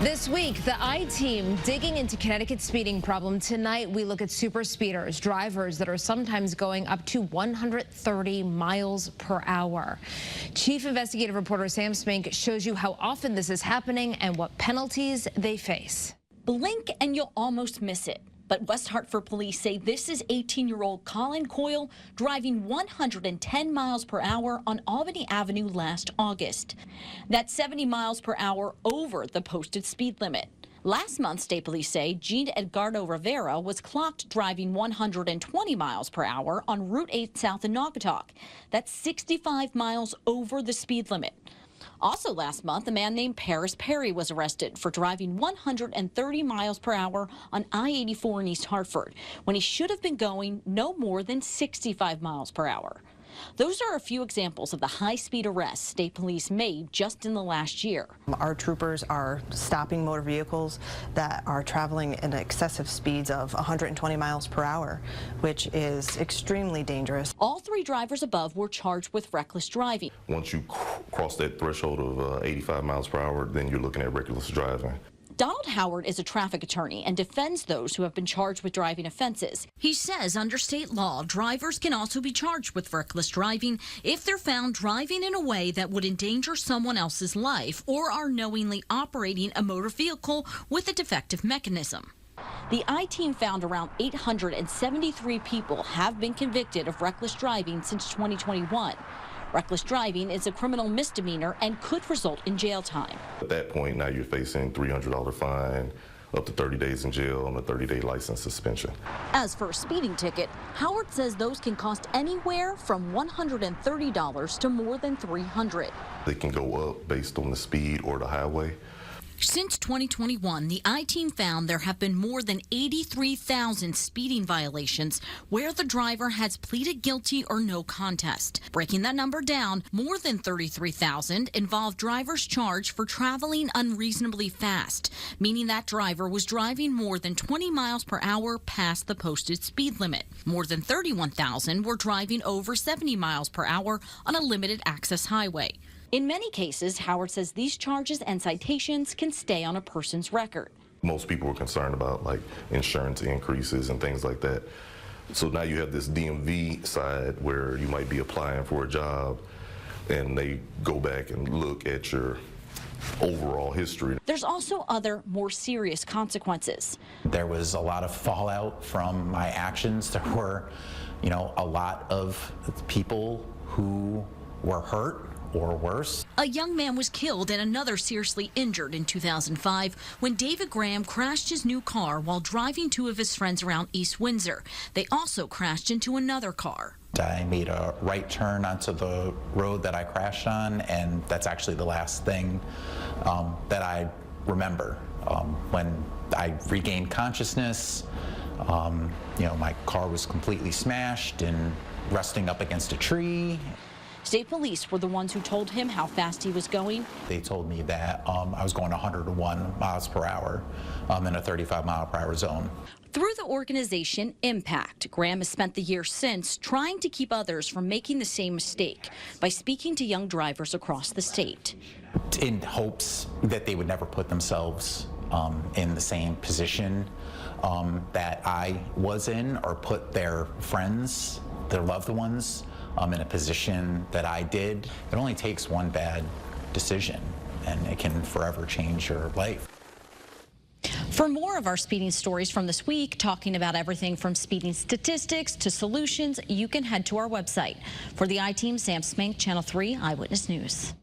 This week, the I-Team digging into Connecticut's speeding problem. Tonight, we look at superspeeders, drivers that are sometimes going up to 130 miles per hour. Chief investigative reporter Sam Smink shows you how often this is happening and what penalties they face. Blink and you'll almost miss it. But West Hartford police say this is 18-year-old Colin Coyle driving 110 miles per hour on Albany Avenue last August. That's 70 miles per hour over the posted speed limit. Last month, state police say Gene Edgardo Rivera was clocked driving 120 miles per hour on Route 8 south in Naugatuck. That's 65 miles over the speed limit. Also last month, a man named Paris Perry was arrested for driving 130 miles per hour on I-84 in East Hartford, when he should have been going no more than 65 miles per hour. Those are a few examples of the high-speed arrests state police made just in the last year. Our troopers are stopping motor vehicles that are traveling in excessive speeds of 120 miles per hour, which is extremely dangerous. All three drivers above were charged with reckless driving. Once you cross that threshold of 85 miles per hour, then you're looking at reckless driving. Donald Howard is a traffic attorney and defends those who have been charged with driving offenses. He says under state law, drivers can also be charged with reckless driving if they're found driving in a way that would endanger someone else's life or are knowingly operating a motor vehicle with a defective mechanism. The I-Team found around 873 people have been convicted of reckless driving since 2021. Reckless driving is a criminal misdemeanor and could result in jail time. At that point, now you're facing $300 fine, up to 30 days in jail, and a 30-day license suspension. As for a speeding ticket, Howard says those can cost anywhere from $130 to more than $300. They can go up based on the speed or the highway. Since 2021, the I-Team found there have been more than 83,000 speeding violations where the driver has pleaded guilty or no contest. Breaking that number down, more than 33,000 involved drivers charged for traveling unreasonably fast, meaning that driver was driving more than 20 miles per hour past the posted speed limit. More than 31,000 were driving over 70 miles per hour on a limited access highway. In many cases, Howard says these charges and citations can stay on a person's record. Most people were concerned about like insurance increases and things like that. So now you have this DMV side where you might be applying for a job and they go back and look at your overall history. There's also other more serious consequences. There was a lot of fallout from my actions. There were, a lot of people who were hurt or worse. A young man was killed and another seriously injured in 2005 when David Graham crashed his new car while driving two of his friends around East Windsor. They also crashed into another car. I made a right turn onto the road that I crashed on, and that's actually the last thing that I remember. When I regained consciousness, my car was completely smashed and resting up against a tree. State police were the ones who told him how fast he was going. They told me that I was going 101 miles per hour in a 35 mile per hour zone. Through the organization Impact, Graham has spent the year since trying to keep others from making the same mistake by speaking to young drivers across the state. In hopes that they would never put themselves in the same position that I was in, or put their friends, their loved ones, in a position that I did. It only takes one bad decision and it can forever change your life. For more of our speeding stories from this week, talking about everything from speeding statistics to solutions, you can head to our website. For the I-Team, Sam Smink, Channel 3 Eyewitness News.